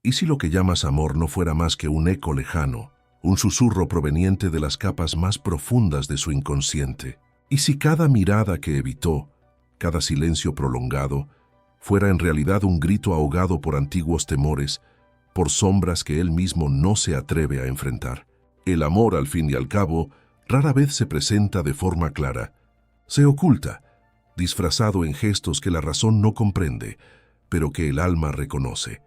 ¿Y si lo que llamas amor no fuera más que un eco lejano, un susurro proveniente de las capas más profundas de su inconsciente? ¿Y si cada mirada que evitó, cada silencio prolongado, fuera en realidad un grito ahogado por antiguos temores, por sombras que él mismo no se atreve a enfrentar? El amor, al fin y al cabo, rara vez se presenta de forma clara. Se oculta, disfrazado en gestos que la razón no comprende, pero que el alma reconoce.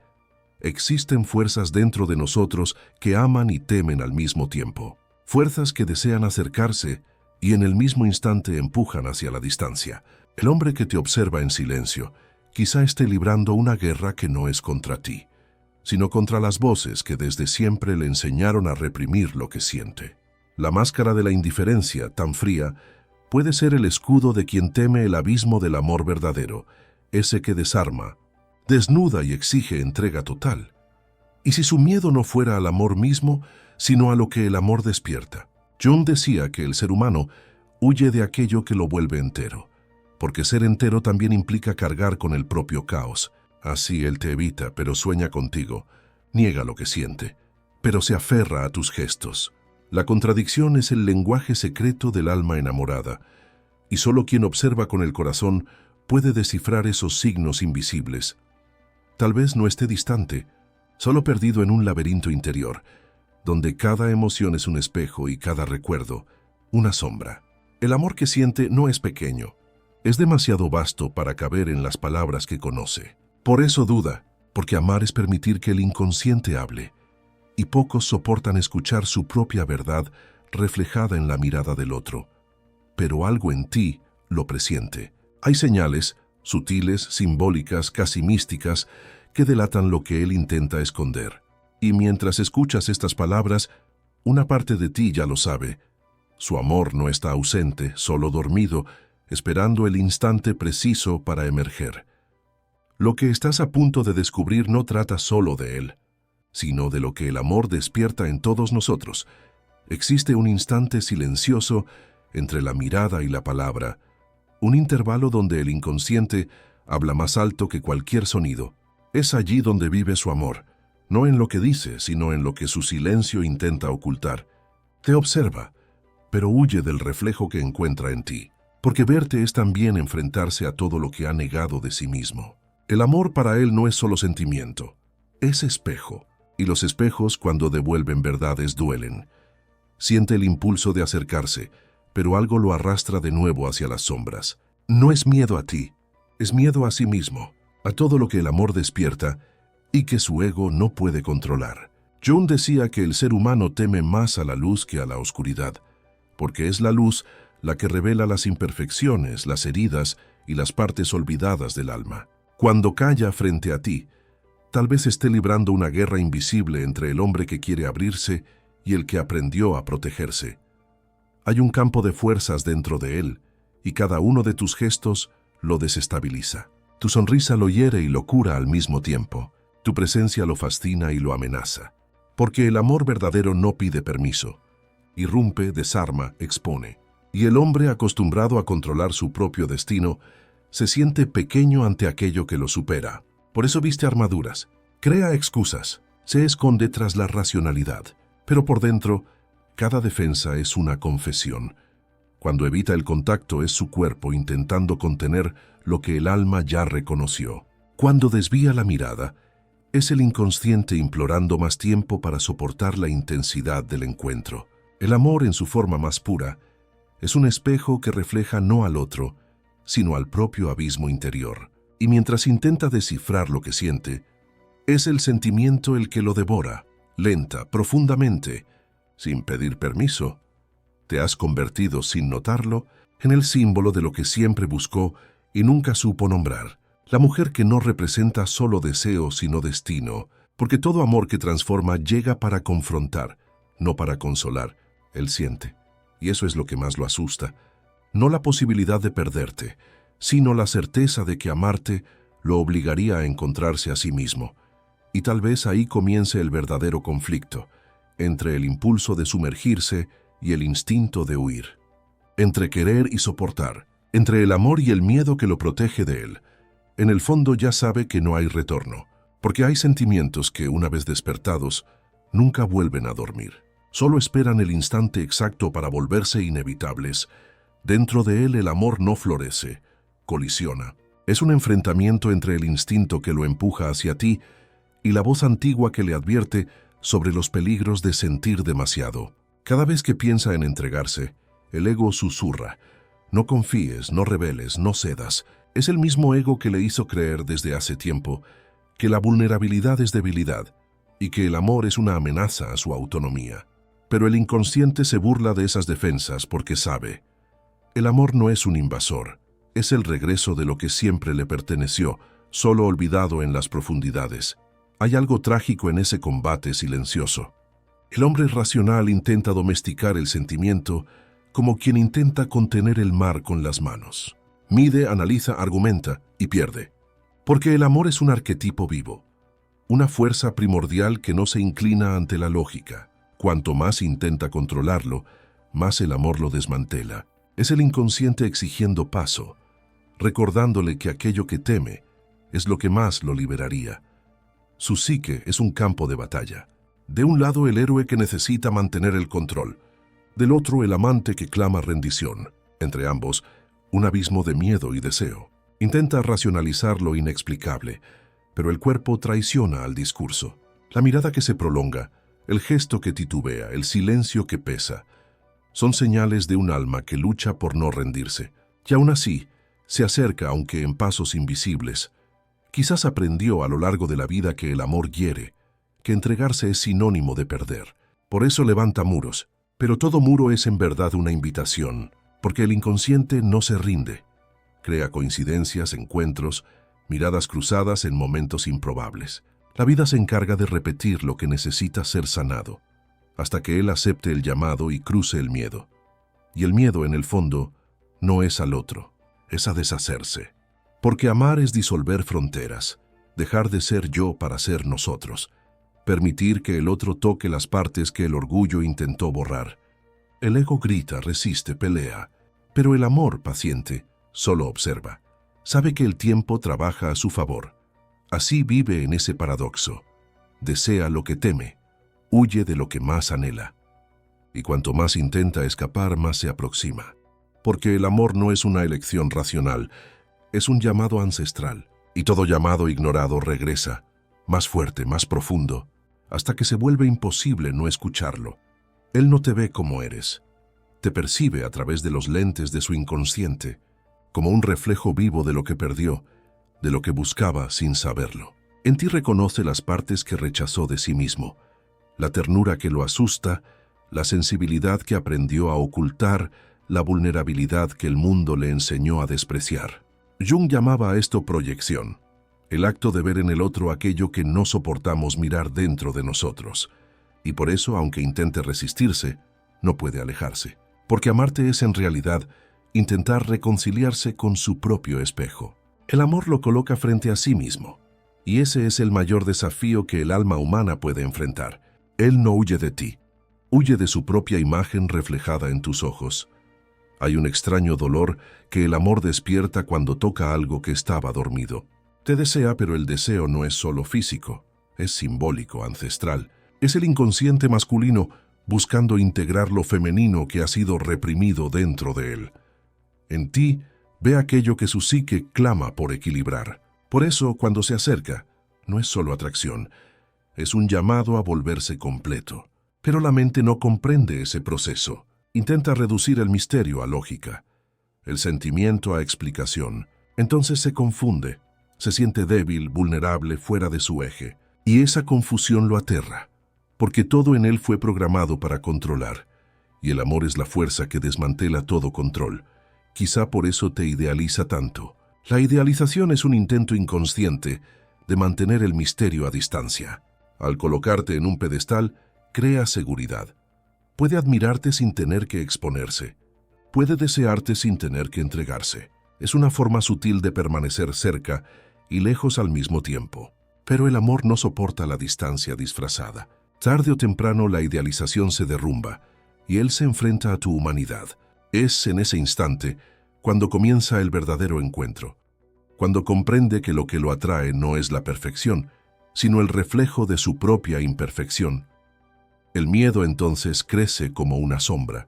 Existen fuerzas dentro de nosotros que aman y temen al mismo tiempo. Fuerzas que desean acercarse y en el mismo instante empujan hacia la distancia. El hombre que te observa en silencio quizá esté librando una guerra que no es contra ti, sino contra las voces que desde siempre le enseñaron a reprimir lo que siente. La máscara de la indiferencia, tan fría, puede ser el escudo de quien teme el abismo del amor verdadero, ese que desarma, desnuda y exige entrega total. ¿Y si su miedo no fuera al amor mismo, sino a lo que el amor despierta? Jung decía que el ser humano huye de aquello que lo vuelve entero, porque ser entero también implica cargar con el propio caos. Así él te evita, pero sueña contigo, niega lo que siente, pero se aferra a tus gestos. La contradicción es el lenguaje secreto del alma enamorada, y solo quien observa con el corazón puede descifrar esos signos invisibles. Tal vez no esté distante, solo perdido en un laberinto interior, donde cada emoción es un espejo y cada recuerdo una sombra. El amor que siente no es pequeño, es demasiado vasto para caber en las palabras que conoce. Por eso duda, porque amar es permitir que el inconsciente hable, y pocos soportan escuchar su propia verdad reflejada en la mirada del otro. Pero algo en ti lo presiente. Hay señales, sutiles, simbólicas, casi místicas, que delatan lo que él intenta esconder. Y mientras escuchas estas palabras, una parte de ti ya lo sabe. Su amor no está ausente, solo dormido, esperando el instante preciso para emerger. Lo que estás a punto de descubrir no trata solo de él, sino de lo que el amor despierta en todos nosotros. Existe un instante silencioso entre la mirada y la palabra, un intervalo donde el inconsciente habla más alto que cualquier sonido. Es allí donde vive su amor, no en lo que dice, sino en lo que su silencio intenta ocultar. Te observa, pero huye del reflejo que encuentra en ti, porque verte es también enfrentarse a todo lo que ha negado de sí mismo. El amor para él no es solo sentimiento, es espejo, y los espejos cuando devuelven verdades duelen. Siente el impulso de acercarse, pero algo lo arrastra de nuevo hacia las sombras. No es miedo a ti, es miedo a sí mismo, a todo lo que el amor despierta y que su ego no puede controlar. Jung decía que el ser humano teme más a la luz que a la oscuridad, porque es la luz la que revela las imperfecciones, las heridas y las partes olvidadas del alma. Cuando calla frente a ti, tal vez esté librando una guerra invisible entre el hombre que quiere abrirse y el que aprendió a protegerse. Hay un campo de fuerzas dentro de él, y cada uno de tus gestos lo desestabiliza. Tu sonrisa lo hiere y lo cura al mismo tiempo. Tu presencia lo fascina y lo amenaza. Porque el amor verdadero no pide permiso. Irrumpe, desarma, expone. Y el hombre acostumbrado a controlar su propio destino se siente pequeño ante aquello que lo supera. Por eso viste armaduras, crea excusas, se esconde tras la racionalidad. Pero por dentro, cada defensa es una confesión. Cuando evita el contacto es su cuerpo intentando contener lo que el alma ya reconoció. Cuando desvía la mirada, es el inconsciente implorando más tiempo para soportar la intensidad del encuentro. El amor en su forma más pura es un espejo que refleja no al otro, sino al propio abismo interior. Y mientras intenta descifrar lo que siente, es el sentimiento el que lo devora, lenta, profundamente, sin pedir permiso. Te has convertido, sin notarlo, en el símbolo de lo que siempre buscó y nunca supo nombrar. La mujer que no representa solo deseo, sino destino, porque todo amor que transforma llega para confrontar, no para consolar. Él siente, y eso es lo que más lo asusta. No la posibilidad de perderte, sino la certeza de que amarte lo obligaría a encontrarse a sí mismo. Y tal vez ahí comience el verdadero conflicto, entre el impulso de sumergirse y el instinto de huir. Entre querer y soportar, entre el amor y el miedo que lo protege de él. En el fondo ya sabe que no hay retorno, Porque hay sentimientos que, una vez despertados, nunca vuelven a dormir. Solo esperan el instante exacto para volverse inevitables. Dentro de él el amor no florece, colisiona. Es un enfrentamiento entre el instinto que lo empuja hacia ti y la voz antigua que le advierte sobre los peligros de sentir demasiado. Cada vez que piensa en entregarse, el ego susurra: no confíes, no reveles, no cedas. Es el mismo ego que le hizo creer desde hace tiempo que la vulnerabilidad es debilidad y que el amor es una amenaza a su autonomía. Pero el inconsciente se burla de esas defensas porque sabe: el amor no es un invasor, es el regreso de lo que siempre le perteneció, solo olvidado en las profundidades. Hay algo trágico en ese combate silencioso. El hombre racional intenta domesticar el sentimiento como quien intenta contener el mar con las manos. Mide, analiza, argumenta y pierde. Porque el amor es un arquetipo vivo, una fuerza primordial que no se inclina ante la lógica. Cuanto más intenta controlarlo, más el amor lo desmantela. Es el inconsciente exigiendo paso, recordándole que aquello que teme es lo que más lo liberaría. Su psique es un campo de batalla. De un lado el héroe que necesita mantener el control, del otro el amante que clama rendición. Entre ambos, un abismo de miedo y deseo. Intenta racionalizar lo inexplicable, pero el cuerpo traiciona al discurso. La mirada que se prolonga, el gesto que titubea, el silencio que pesa, son señales de un alma que lucha por no rendirse. Y aún así, se acerca aunque en pasos invisibles. Quizás aprendió a lo largo de la vida que el amor hiere, que entregarse es sinónimo de perder. Por eso levanta muros. Pero todo muro es en verdad una invitación, porque el inconsciente no se rinde. Crea coincidencias, encuentros, miradas cruzadas en momentos improbables. La vida se encarga de repetir lo que necesita ser sanado, hasta que él acepte el llamado y cruce el miedo. Y el miedo, en el fondo, no es al otro, es a deshacerse. Porque amar es disolver fronteras, dejar de ser yo para ser nosotros, permitir que el otro toque las partes que el orgullo intentó borrar. El ego grita, resiste, pelea, pero el amor paciente solo observa. Sabe que el tiempo trabaja a su favor. Así vive en ese paradoxo. Desea lo que teme, huye de lo que más anhela. Y cuanto más intenta escapar, más se aproxima. Porque el amor no es una elección racional, es un llamado ancestral. Y todo llamado ignorado regresa, más fuerte, más profundo, hasta que se vuelve imposible no escucharlo. Él no te ve como eres. Te percibe a través de los lentes de su inconsciente, como un reflejo vivo de lo que perdió, de lo que buscaba sin saberlo. En ti reconoce las partes que rechazó de sí mismo, la ternura que lo asusta, la sensibilidad que aprendió a ocultar, la vulnerabilidad que el mundo le enseñó a despreciar. Jung llamaba a esto proyección, el acto de ver en el otro aquello que no soportamos mirar dentro de nosotros. Y por eso, aunque intente resistirse, no puede alejarse. Porque amarte es en realidad intentar reconciliarse con su propio espejo. El amor lo coloca frente a sí mismo. Y ese es el mayor desafío que el alma humana puede enfrentar. Él no huye de ti, huye de su propia imagen reflejada en tus ojos. Hay un extraño dolor que el amor despierta cuando toca algo que estaba dormido. Te desea, pero el deseo no es solo físico, es simbólico, ancestral. Es el inconsciente masculino buscando integrar lo femenino que ha sido reprimido dentro de él. En ti, ve aquello que su psique clama por equilibrar. Por eso, cuando se acerca, no es solo atracción, es un llamado a volverse completo. Pero la mente no comprende ese proceso. Intenta reducir el misterio a lógica, el sentimiento a explicación. Entonces se confunde, se siente débil, vulnerable, fuera de su eje. Y esa confusión lo aterra, porque todo en él fue programado para controlar. Y el amor es la fuerza que desmantela todo control. Quizá por eso te idealiza tanto. La idealización es un intento inconsciente de mantener el misterio a distancia. Al colocarte en un pedestal, crea seguridad. Puede admirarte sin tener que exponerse. Puede desearte sin tener que entregarse. Es una forma sutil de permanecer cerca y lejos al mismo tiempo. Pero el amor no soporta la distancia disfrazada. Tarde o temprano la idealización se derrumba y él se enfrenta a tu humanidad. Es en ese instante cuando comienza el verdadero encuentro. Cuando comprende que lo que lo atrae no es la perfección, sino el reflejo de su propia imperfección. El miedo entonces crece como una sombra.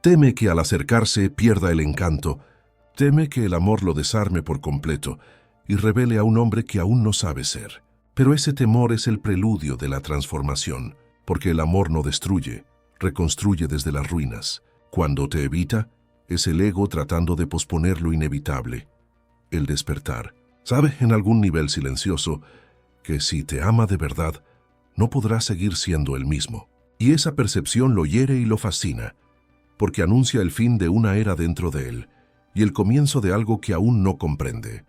Teme que al acercarse pierda el encanto, teme que el amor lo desarme por completo y revele a un hombre que aún no sabe ser. Pero ese temor es el preludio de la transformación, porque el amor no destruye, reconstruye desde las ruinas. Cuando te evita, es el ego tratando de posponer lo inevitable, el despertar. Sabe en algún nivel silencioso que si te ama de verdad, no podrá seguir siendo el mismo. Y esa percepción lo hiere y lo fascina, porque anuncia el fin de una era dentro de él y el comienzo de algo que aún no comprende.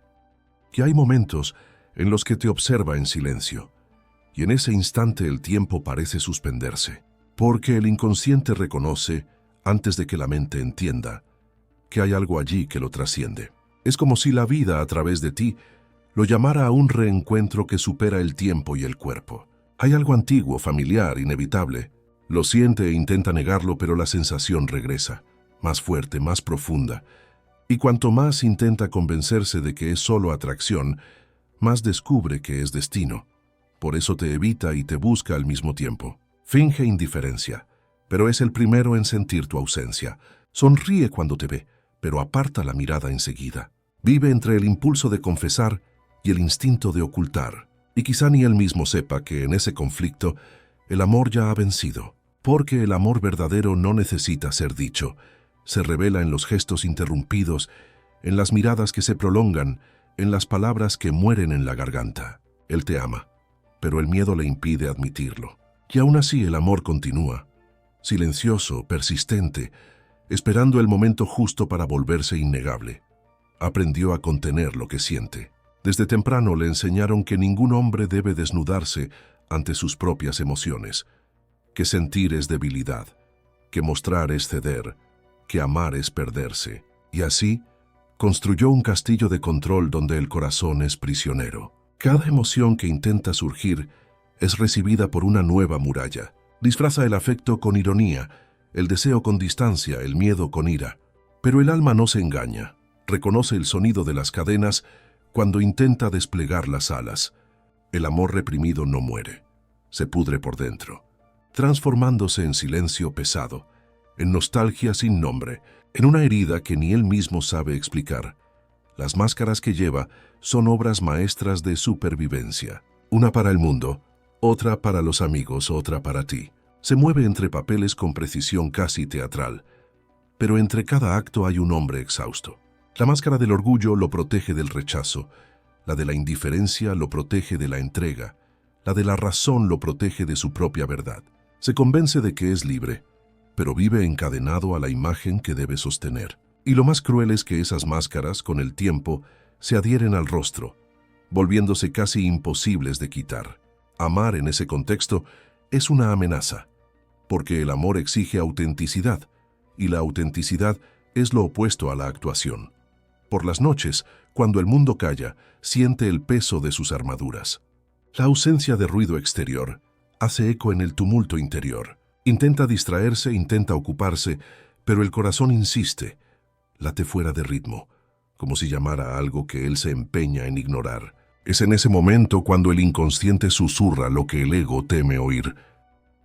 Que hay momentos en los que te observa en silencio, y en ese instante el tiempo parece suspenderse, porque el inconsciente reconoce, antes de que la mente entienda, que hay algo allí que lo trasciende. Es como si la vida a través de ti lo llamara a un reencuentro que supera el tiempo y el cuerpo. Hay algo antiguo, familiar, inevitable. Lo siente e intenta negarlo, pero la sensación regresa, más fuerte, más profunda. Y cuanto más intenta convencerse de que es solo atracción, más descubre que es destino. Por eso te evita y te busca al mismo tiempo. Finge indiferencia, pero es el primero en sentir tu ausencia. Sonríe cuando te ve, pero aparta la mirada enseguida. Vive entre el impulso de confesar y el instinto de ocultar. Y quizá ni él mismo sepa que en ese conflicto el amor ya ha vencido. Porque el amor verdadero no necesita ser dicho. Se revela en los gestos interrumpidos, en las miradas que se prolongan, en las palabras que mueren en la garganta. Él te ama, pero el miedo le impide admitirlo. Y aún así el amor continúa, silencioso, persistente, esperando el momento justo para volverse innegable. Aprendió a contener lo que siente. Desde temprano le enseñaron que ningún hombre debe desnudarse ante sus propias emociones, que sentir es debilidad, que mostrar es ceder, que amar es perderse. Y así, construyó un castillo de control donde el corazón es prisionero. Cada emoción que intenta surgir es recibida por una nueva muralla. Disfraza el afecto con ironía, el deseo con distancia, el miedo con ira. Pero el alma no se engaña. Reconoce el sonido de las cadenas cuando intenta desplegar las alas. El amor reprimido no muere, se pudre por dentro, transformándose en silencio pesado, en nostalgia sin nombre, en una herida que ni él mismo sabe explicar. Las máscaras que lleva son obras maestras de supervivencia. Una para el mundo, otra para los amigos, otra para ti. Se mueve entre papeles con precisión casi teatral, pero entre cada acto hay un hombre exhausto. La máscara del orgullo lo protege del rechazo, la de la indiferencia lo protege de la entrega, la de la razón lo protege de su propia verdad. Se convence de que es libre, pero vive encadenado a la imagen que debe sostener. Y lo más cruel es que esas máscaras, con el tiempo, se adhieren al rostro, volviéndose casi imposibles de quitar. Amar en ese contexto es una amenaza, porque el amor exige autenticidad, y la autenticidad es lo opuesto a la actuación. Por las noches, cuando el mundo calla, siente el peso de sus armaduras. La ausencia de ruido exterior hace eco en el tumulto interior. Intenta distraerse, intenta ocuparse, pero el corazón insiste, late fuera de ritmo, como si llamara a algo que él se empeña en ignorar. Es en ese momento cuando el inconsciente susurra lo que el ego teme oír,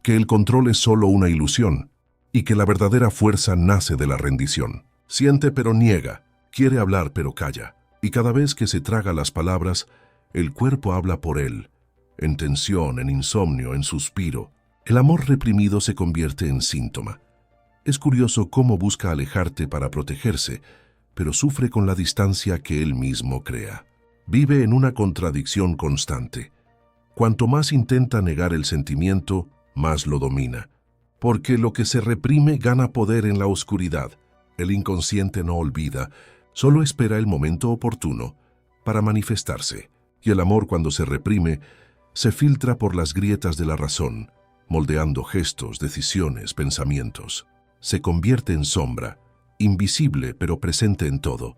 que el control es solo una ilusión y que la verdadera fuerza nace de la rendición. Siente pero niega, quiere hablar pero calla, y cada vez que se traga las palabras, el cuerpo habla por él, en tensión, en insomnio, en suspiro. El amor reprimido se convierte en síntoma. Es curioso cómo busca alejarte para protegerse, pero sufre con la distancia que él mismo crea. Vive en una contradicción constante. Cuanto más intenta negar el sentimiento, más lo domina. Porque lo que se reprime gana poder en la oscuridad. El inconsciente no olvida, solo espera el momento oportuno para manifestarse. Y el amor, cuando se reprime, se filtra por las grietas de la razón, moldeando gestos, decisiones, pensamientos. Se convierte en sombra, invisible pero presente en todo.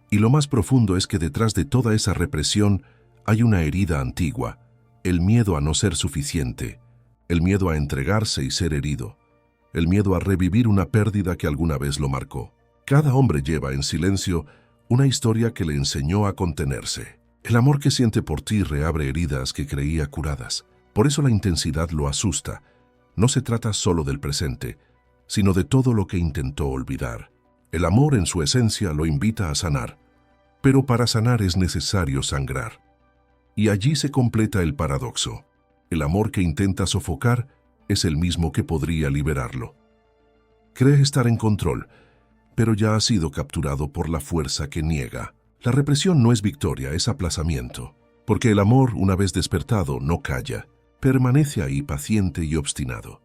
Y lo más profundo es que detrás de toda esa represión hay una herida antigua, el miedo a no ser suficiente, el miedo a entregarse y ser herido, el miedo a revivir una pérdida que alguna vez lo marcó. Cada hombre lleva en silencio una historia que le enseñó a contenerse. El amor que siente por ti reabre heridas que creía curadas. Por eso la intensidad lo asusta. No se trata solo del presente, sino de todo lo que intentó olvidar. El amor en su esencia lo invita a sanar, pero para sanar es necesario sangrar. Y allí se completa el paradoxo. El amor que intenta sofocar es el mismo que podría liberarlo. Cree estar en control, pero ya ha sido capturado por la fuerza que niega. La represión no es victoria, es aplazamiento, porque el amor, una vez despertado, no calla, permanece ahí paciente y obstinado,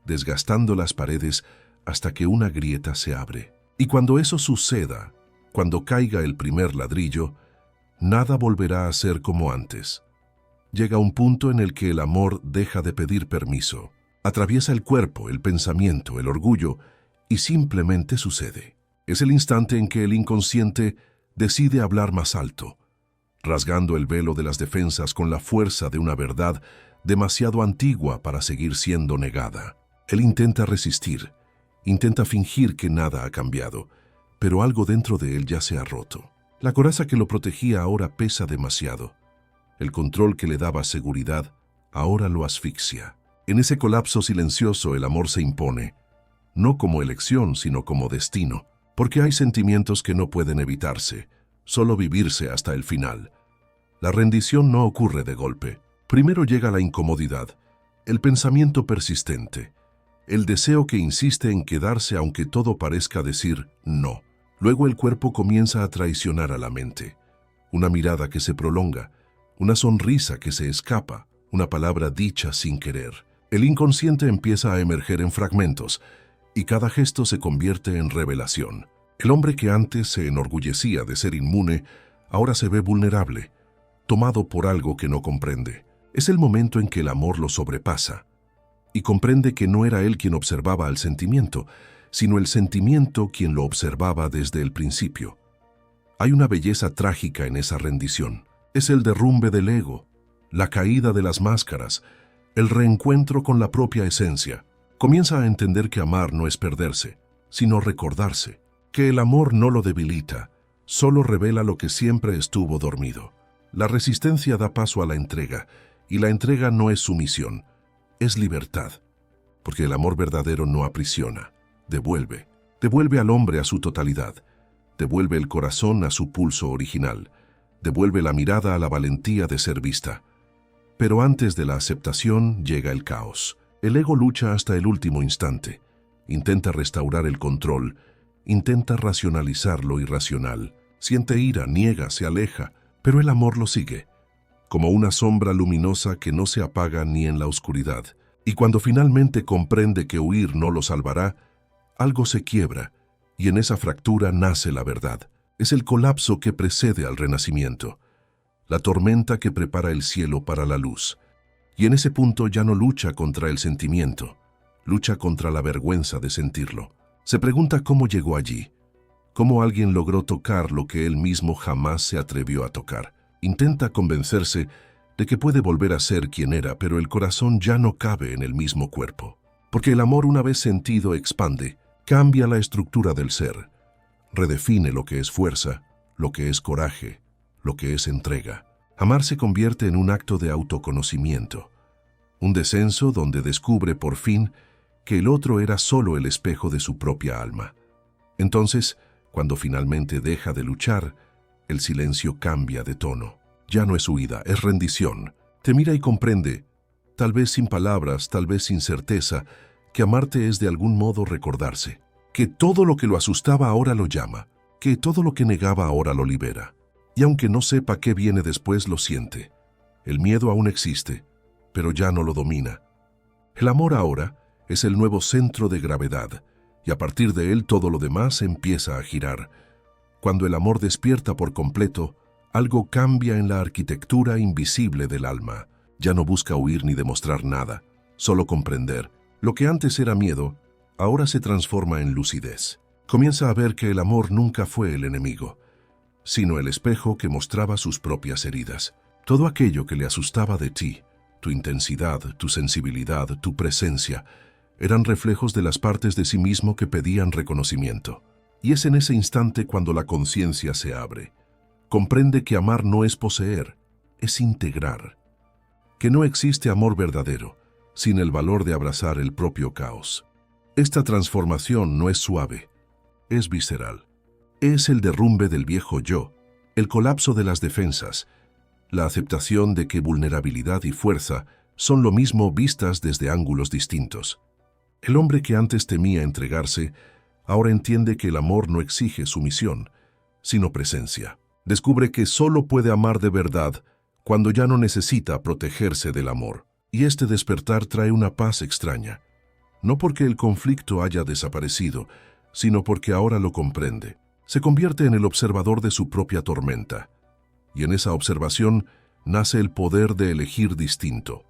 desgastando las paredes hasta que una grieta se abre. Y cuando eso suceda, cuando caiga el primer ladrillo, nada volverá a ser como antes. Llega un punto en el que el amor deja de pedir permiso, atraviesa el cuerpo, el pensamiento, el orgullo, y simplemente sucede. Es el instante en que el inconsciente decide hablar más alto, rasgando el velo de las defensas con la fuerza de una verdad demasiado antigua para seguir siendo negada. Él intenta resistir, intenta fingir que nada ha cambiado, pero algo dentro de él ya se ha roto. La coraza que lo protegía ahora pesa demasiado. El control que le daba seguridad ahora lo asfixia. En ese colapso silencioso el amor se impone, no como elección, sino como destino, porque hay sentimientos que no pueden evitarse, solo vivirse hasta el final. La rendición no ocurre de golpe. Primero llega la incomodidad, el pensamiento persistente, el deseo que insiste en quedarse aunque todo parezca decir no. Luego el cuerpo comienza a traicionar a la mente. Una mirada que se prolonga, una sonrisa que se escapa, una palabra dicha sin querer. El inconsciente empieza a emerger en fragmentos y cada gesto se convierte en revelación. El hombre que antes se enorgullecía de ser inmune, ahora se ve vulnerable, tomado por algo que no comprende. Es el momento en que el amor lo sobrepasa y comprende que no era él quien observaba al sentimiento, sino el sentimiento quien lo observaba desde el principio. Hay una belleza trágica en esa rendición. Es el derrumbe del ego, la caída de las máscaras, el reencuentro con la propia esencia. Comienza a entender que amar no es perderse, sino recordarse, que el amor no lo debilita, solo revela lo que siempre estuvo dormido. La resistencia da paso a la entrega, y la entrega no es sumisión, es libertad, porque el amor verdadero no aprisiona, devuelve al hombre a su totalidad, devuelve el corazón a su pulso original, devuelve la mirada a la valentía de ser vista. Pero antes de la aceptación llega el caos. El ego lucha hasta el último instante, intenta restaurar el control, intenta racionalizar lo irracional, siente ira, niega, se aleja, pero el amor lo sigue, como una sombra luminosa que no se apaga ni en la oscuridad. Y cuando finalmente comprende que huir no lo salvará, algo se quiebra, y en esa fractura nace la verdad. Es el colapso que precede al renacimiento, la tormenta que prepara el cielo para la luz. Y en ese punto ya no lucha contra el sentimiento, lucha contra la vergüenza de sentirlo. Se pregunta cómo llegó allí, cómo alguien logró tocar lo que él mismo jamás se atrevió a tocar. Intenta convencerse de que puede volver a ser quien era, pero el corazón ya no cabe en el mismo cuerpo. Porque el amor, una vez sentido, expande, cambia la estructura del ser, redefine lo que es fuerza, lo que es coraje, lo que es entrega. Amar se convierte en un acto de autoconocimiento, un descenso donde descubre por fin que el otro era solo el espejo de su propia alma. Entonces, cuando finalmente deja de luchar, el silencio cambia de tono. Ya no es huida, es rendición. Te mira y comprende, tal vez sin palabras, tal vez sin certeza, que amarte es de algún modo recordarse, que todo lo que lo asustaba ahora lo llama, que todo lo que negaba ahora lo libera. Y aunque no sepa qué viene después, lo siente. El miedo aún existe, pero ya no lo domina. El amor ahora es el nuevo centro de gravedad, y a partir de él todo lo demás empieza a girar. Cuando el amor despierta por completo, algo cambia en la arquitectura invisible del alma. Ya no busca huir ni demostrar nada, solo comprender. Lo que antes era miedo, ahora se transforma en lucidez. Comienza a ver que el amor nunca fue el enemigo, sino el espejo que mostraba sus propias heridas. Todo aquello que le asustaba de ti, tu intensidad, tu sensibilidad, tu presencia, eran reflejos de las partes de sí mismo que pedían reconocimiento. Y es en ese instante cuando la conciencia se abre. Comprende que amar no es poseer, es integrar. Que no existe amor verdadero sin el valor de abrazar el propio caos. Esta transformación no es suave, es visceral. Es el derrumbe del viejo yo, el colapso de las defensas, la aceptación de que vulnerabilidad y fuerza son lo mismo vistas desde ángulos distintos. El hombre que antes temía entregarse, ahora entiende que el amor no exige sumisión, sino presencia. Descubre que solo puede amar de verdad cuando ya no necesita protegerse del amor. Y este despertar trae una paz extraña, no porque el conflicto haya desaparecido, sino porque ahora lo comprende. Se convierte en el observador de su propia tormenta, y en esa observación nace el poder de elegir distinto.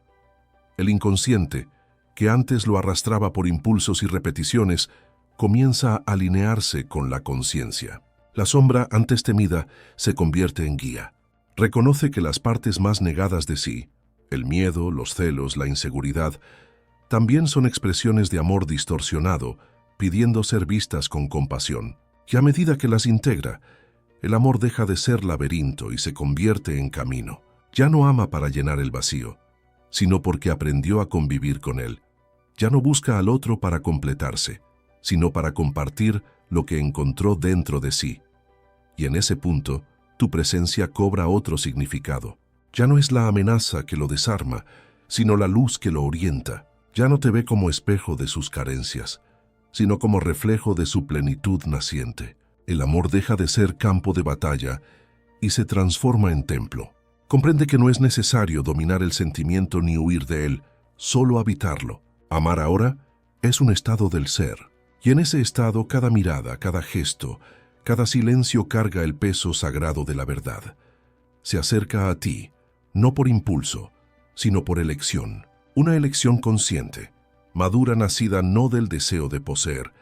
El inconsciente, que antes lo arrastraba por impulsos y repeticiones, comienza a alinearse con la conciencia. La sombra, antes temida, se convierte en guía. Reconoce que las partes más negadas de sí, el miedo, los celos, la inseguridad, también son expresiones de amor distorsionado, pidiendo ser vistas con compasión. Y a medida que las integra, el amor deja de ser laberinto y se convierte en camino. Ya no ama para llenar el vacío, sino porque aprendió a convivir con él. Ya no busca al otro para completarse, sino para compartir lo que encontró dentro de sí. Y en ese punto, tu presencia cobra otro significado. Ya no es la amenaza que lo desarma, sino la luz que lo orienta. Ya no te ve como espejo de sus carencias, sino como reflejo de su plenitud naciente. El amor deja de ser campo de batalla y se transforma en templo. Comprende que no es necesario dominar el sentimiento ni huir de él, solo habitarlo. Amar ahora es un estado del ser, y en ese estado cada mirada, cada gesto, cada silencio carga el peso sagrado de la verdad. Se acerca a ti, no por impulso, sino por elección. Una elección consciente, madura, nacida no del deseo de poseer,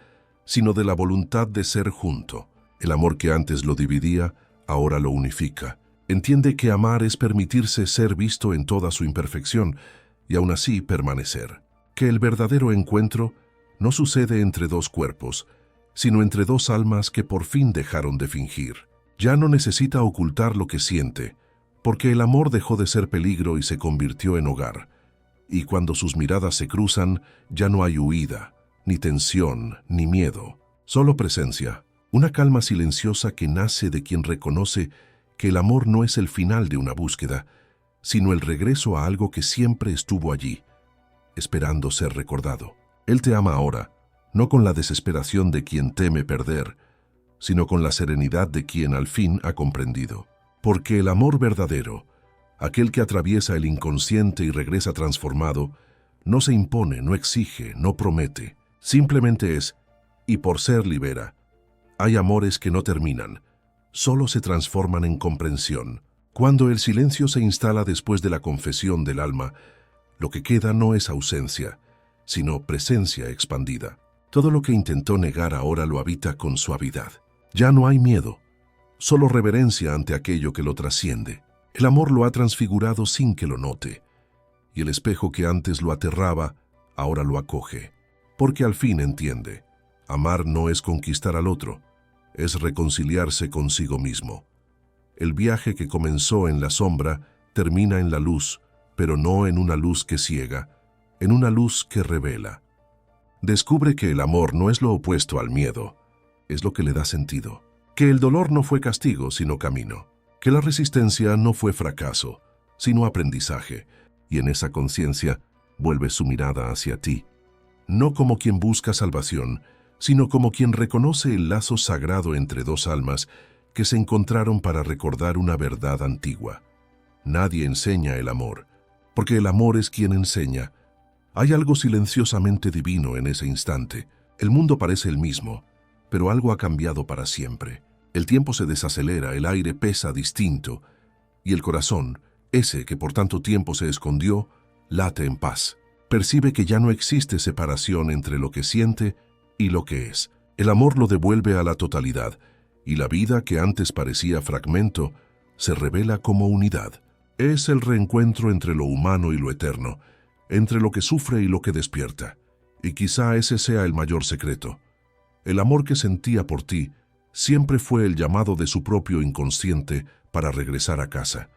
sino de la voluntad de ser junto. El amor que antes lo dividía, ahora lo unifica. Entiende que amar es permitirse ser visto en toda su imperfección y aún así permanecer. Que el verdadero encuentro no sucede entre dos cuerpos, sino entre dos almas que por fin dejaron de fingir. Ya no necesita ocultar lo que siente, porque el amor dejó de ser peligro y se convirtió en hogar. Y cuando sus miradas se cruzan, ya no hay huida, ni tensión, ni miedo, solo presencia. Una calma silenciosa que nace de quien reconoce que el amor no es el final de una búsqueda, sino el regreso a algo que siempre estuvo allí, esperando ser recordado. Él te ama ahora, no con la desesperación de quien teme perder, sino con la serenidad de quien al fin ha comprendido. Porque el amor verdadero, aquel que atraviesa el inconsciente y regresa transformado, no se impone, no exige, no promete, simplemente es, y por ser libera. Hay amores que no terminan, solo se transforman en comprensión. Cuando el silencio se instala después de la confesión del alma, lo que queda no es ausencia, sino presencia expandida. Todo lo que intentó negar ahora lo habita con suavidad. Ya no hay miedo, solo reverencia ante aquello que lo trasciende. El amor lo ha transfigurado sin que lo note, y el espejo que antes lo aterraba, ahora lo acoge. Porque al fin entiende, amar no es conquistar al otro, es reconciliarse consigo mismo. El viaje que comenzó en la sombra termina en la luz, pero no en una luz que ciega, en una luz que revela. Descubre que el amor no es lo opuesto al miedo, es lo que le da sentido. Que el dolor no fue castigo, sino camino. Que la resistencia no fue fracaso, sino aprendizaje. Y en esa conciencia vuelve su mirada hacia ti. No como quien busca salvación, sino como quien reconoce el lazo sagrado entre dos almas que se encontraron para recordar una verdad antigua. Nadie enseña el amor, porque el amor es quien enseña. Hay algo silenciosamente divino en ese instante. El mundo parece el mismo, pero algo ha cambiado para siempre. El tiempo se desacelera, el aire pesa distinto, y el corazón, ese que por tanto tiempo se escondió, late en paz. Percibe que ya no existe separación entre lo que siente y lo que es. El amor lo devuelve a la totalidad, y la vida que antes parecía fragmento se revela como unidad. Es el reencuentro entre lo humano y lo eterno, entre lo que sufre y lo que despierta. Y quizá ese sea el mayor secreto. El amor que sentía por ti siempre fue el llamado de su propio inconsciente para regresar a casa.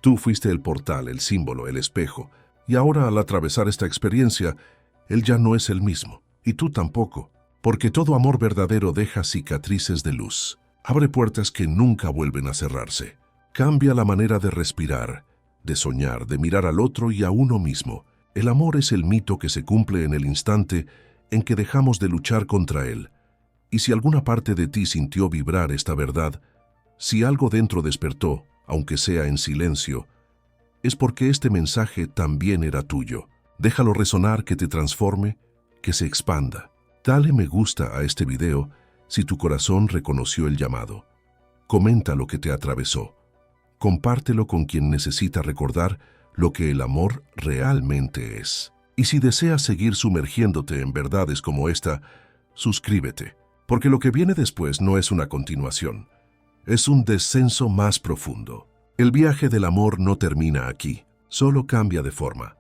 Tú fuiste el portal, el símbolo, el espejo, y ahora al atravesar esta experiencia, él ya no es el mismo, y tú tampoco, porque todo amor verdadero deja cicatrices de luz, abre puertas que nunca vuelven a cerrarse, cambia la manera de respirar, de soñar, de mirar al otro y a uno mismo. El amor es el mito que se cumple en el instante en que dejamos de luchar contra él. Y si alguna parte de ti sintió vibrar esta verdad, si algo dentro despertó, aunque sea en silencio, es porque este mensaje también era tuyo. Déjalo resonar, que te transforme, que se expanda. Dale me gusta a este video si tu corazón reconoció el llamado. Comenta lo que te atravesó. Compártelo con quien necesita recordar lo que el amor realmente es. Y si deseas seguir sumergiéndote en verdades como esta, suscríbete, porque lo que viene después no es una continuación, es un descenso más profundo. El viaje del amor no termina aquí, solo cambia de forma.